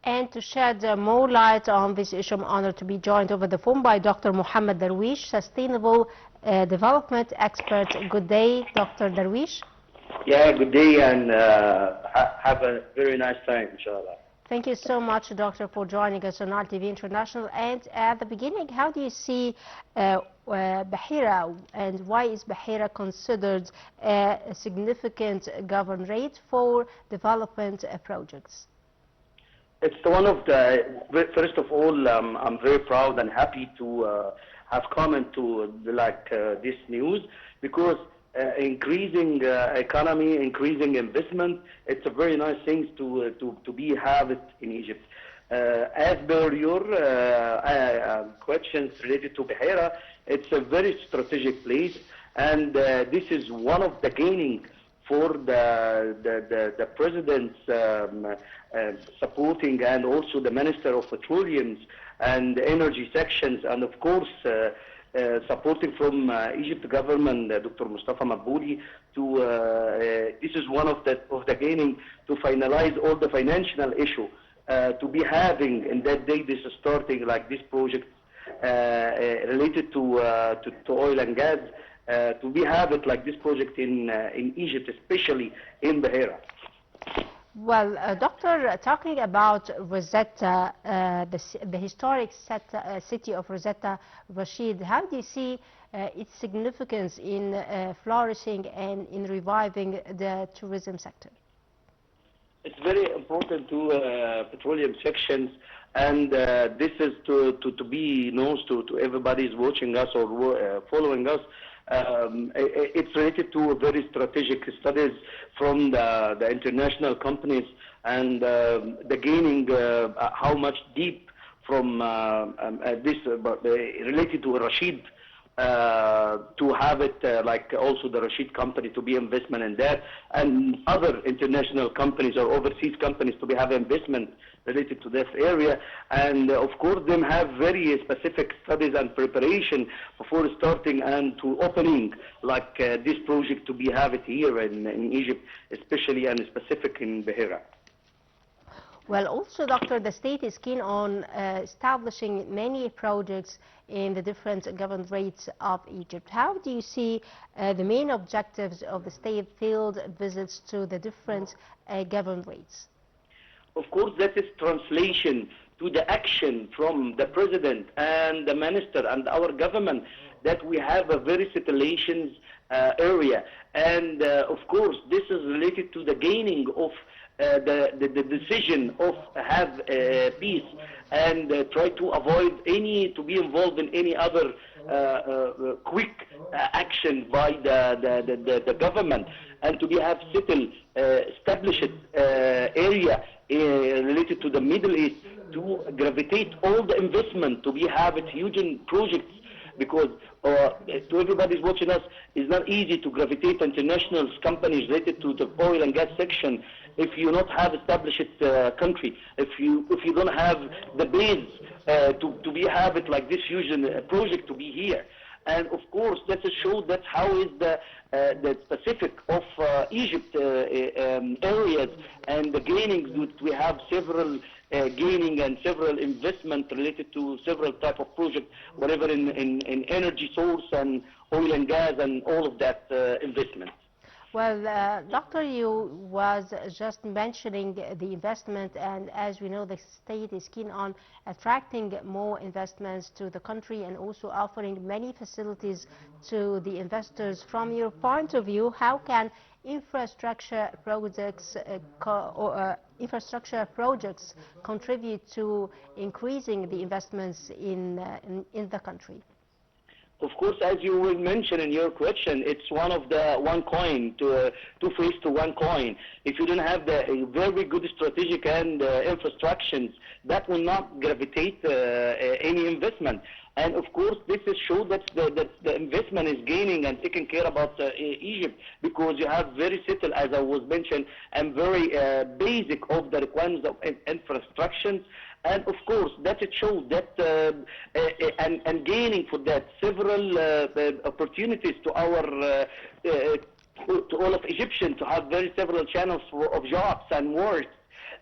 And to shed more light on this issue, I'm honored to be joined over the phone by Dr. Mohamad Darwish, Sustainable Development Expert. Good day, Dr. Darwish. Yeah, good day, and have a very nice time, inshallah. Thank you so much, Doctor, for joining us on Nile TV International. And at the beginning, how do you see Bahira, and why is Bahira considered a significant government rate for development projects? It's one of the, first of all, I'm very proud and happy to have comment to this news, because increasing economy, increasing investment, it's a very nice thing to be have it in Egypt. As per your questions related to Bahira, it's a very strategic place, and this is one of the gaining for the president's supporting, and also the Minister of Petroleum and Energy sections, and of course supporting from Egypt government, Dr. Mustafa Mabudi, to this is one of the gaining to finalize all the financial issue to be having in that day. This is starting like this project related to oil and gas, to be have it like this project in Egypt, especially in Bahira. Well, Doctor, talking about Rosetta, the historic city of Rosetta Rashid, how do you see its significance in flourishing and in reviving the tourism sector? It's very important to petroleum sections, and this is to be known to everybody is watching us or following us. It's related to very strategic studies from the international companies, and the gaining how much deep from this related to Rashid, to have it like also the Rashid company to be investment in that, and other international companies or overseas companies to be have investment related to this area. And of course them have very specific studies and preparation before starting and to opening like this project to be have it here in Egypt, especially and specific in Bahira. Well, also, Doctor, the state is keen on establishing many projects in the different government rates of Egypt. How do you see the main objectives of the state field visits to the different government rates? Of course, that is translation to the action from the president and the minister and our government, that we have a very situations area. And of course, this is related to the gaining of the decision of have peace, and try to avoid to be involved in any other quick action by the government, and to be have settled established area related to the Middle East, to gravitate all the investment to be have it huge projects, because to everybody watching us, it's not easy to gravitate international companies related to the oil and gas section if you not have established country, if you don't have the base to be have it like this huge project to be here. And of course, that shows that how is the specific of Egypt areas, and the gaining. We have several gaining and several investment related to several type of projects, whatever in energy source and oil and gas and all of that investment. Well, Doctor, you was just mentioning the investment, and as we know, the state is keen on attracting more investments to the country and also offering many facilities to the investors. From your point of view, how can infrastructure projects contribute to increasing the investments in the country? Of course, as you will mention in your question, it's one of the one coin, two face to one coin. If you don't have the very good strategic and infrastructures, that will not gravitate any investment. And of course, this is show that the investment is gaining and taking care about Egypt, because you have very settled, as I was mentioned, and very basic of the requirements of infrastructure. And of course, that it shows that and gaining for that several opportunities to our to all of Egyptians to have very several channels of jobs and work.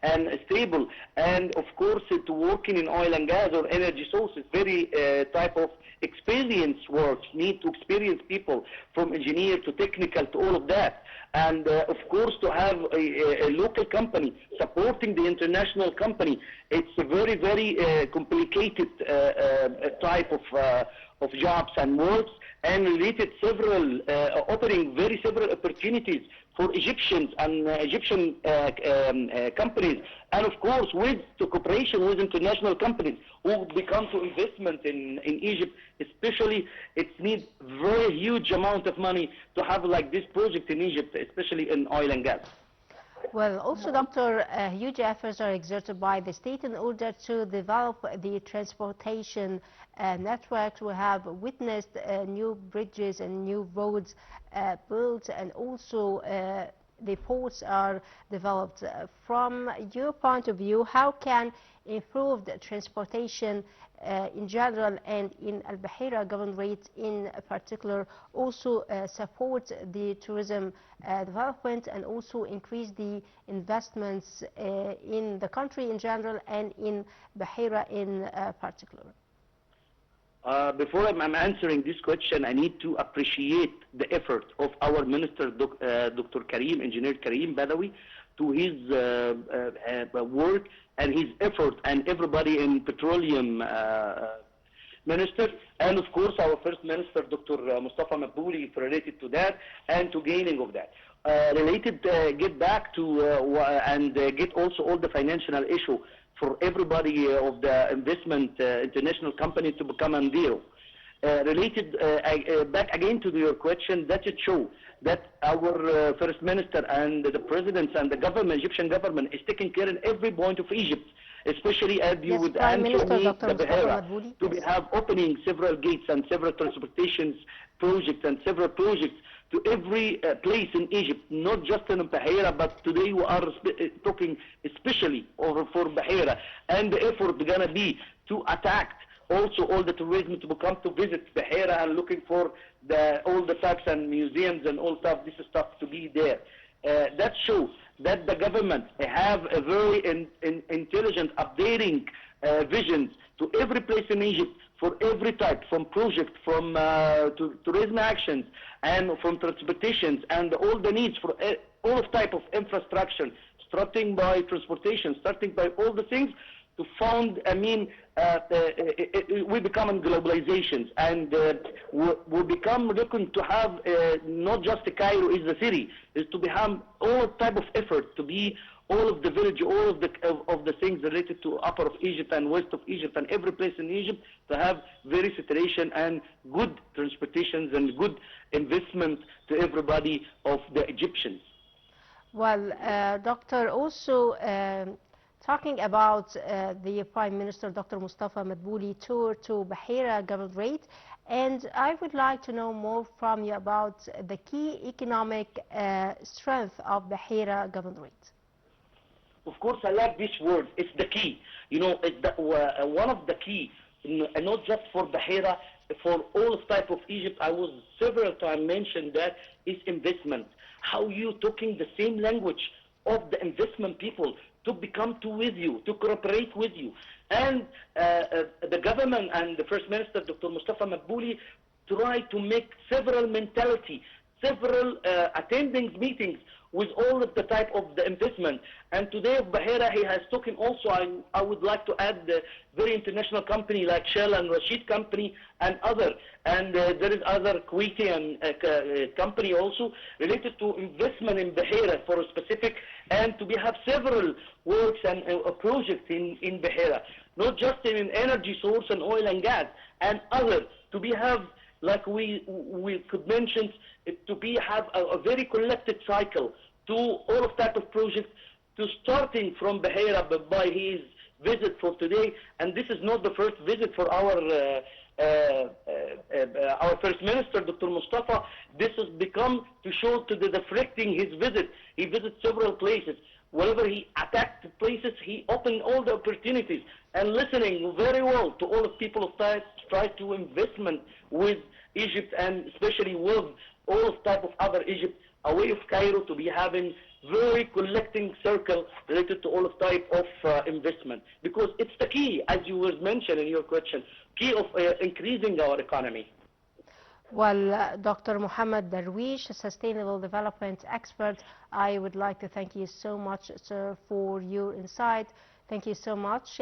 and stable. And of course, to working in oil and gas or energy sources, very type of experience work, need to experience people from engineer to technical to all of that. And of course, to have a local company supporting the international company, it's a very, very complicated type of jobs and works, and related several, offering very several opportunities for Egyptians and Egyptian companies, and of course with the cooperation with international companies who become to investment in Egypt, especially it needs very huge amount of money to have like this project in Egypt, especially in oil and gas. Well, also, Doctor, huge efforts are exerted by the state in order to develop the transportation network. We have witnessed new bridges and new roads built, and also the ports are developed. From your point of view, how can improved transportation in general and in Al Bahira Governorate in particular also support the tourism development and also increase the investments in the country in general and in Bahira in particular? Before I'm answering this question, I need to appreciate the effort of our Minister, Dr. Karim, Engineer Karim Badawi, to his work and his effort, and everybody in petroleum minister, and of course our first minister, Dr. Mustafa Mabouli, related to that and to gaining of that. Related, get back to and get also all the financial issue for everybody of the investment international company to become on zero. Related back again to your question, that it show that our first minister and the president and the government, Egyptian government, is taking care in every point of Egypt, especially as you would answer me, the Bahira, to have opening several gates and several transportations projects and several projects to every place in Egypt, not just in Bahira, but today we are talking especially over for Bahira, and the effort gonna be to attack also all the tourism to come to visit Bahira and looking for all the sites and museums and all stuff, this stuff to be there. That shows that the government have a very intelligent updating visions to every place in Egypt for every type, from project, from to tourism actions, and from transportations, and all the needs for all type of infrastructure, starting by transportation, starting by all the things to found, I mean, we become in globalizations, and we become looking to have not just Cairo is the city, is to become all type of effort to be all of the village, all of the things related to upper of Egypt and west of Egypt and every place in Egypt to have very saturation and good transportations and good investment to everybody of the Egyptians. Well, Doctor, also talking about the Prime Minister, Dr. Mustafa Mabouli, tour to Bahira Governorate, and I would like to know more from you about the key economic strength of Bahira Governorate. Of course, I like this word. It's the key. You know, it's one of the key, not just for Bahira, for all type of Egypt. I was several times mentioned that is investment. How you talking the same language of the investment people to become to with you, to cooperate with you. And the government and the First Minister, Dr. Mustafa Mabouli, try to make several mentality, several attending meetings with all of the type of the investment. And today of Bahira, he has spoken also, I would like to add the very international company like Shell and Rashid company and other. And there is other Kuwaiti and company also related to investment in Bahira for a specific, and to have several works and projects in Bahira, not just in energy source and oil and gas and other, to have, like we could mention, to have a very collected cycle to all of type of projects, to starting from Bahira by his visit for today. And this is not the first visit for our First Minister, Dr. Mustafa. This has become to show to the reflecting his visit. He visited several places. Wherever he attacked places, he opened all the opportunities and listening very well to all the people of try to investment with Egypt, and especially with all type of other Egypt away of Cairo, to be having very collecting circle related to all of type of investment, because it's the key, as you were mentioned in your question, key of increasing our economy. Well, Dr. Mohamad Darwish, a sustainable development expert, I would like to thank you so much, sir, for your insight. Thank you so much.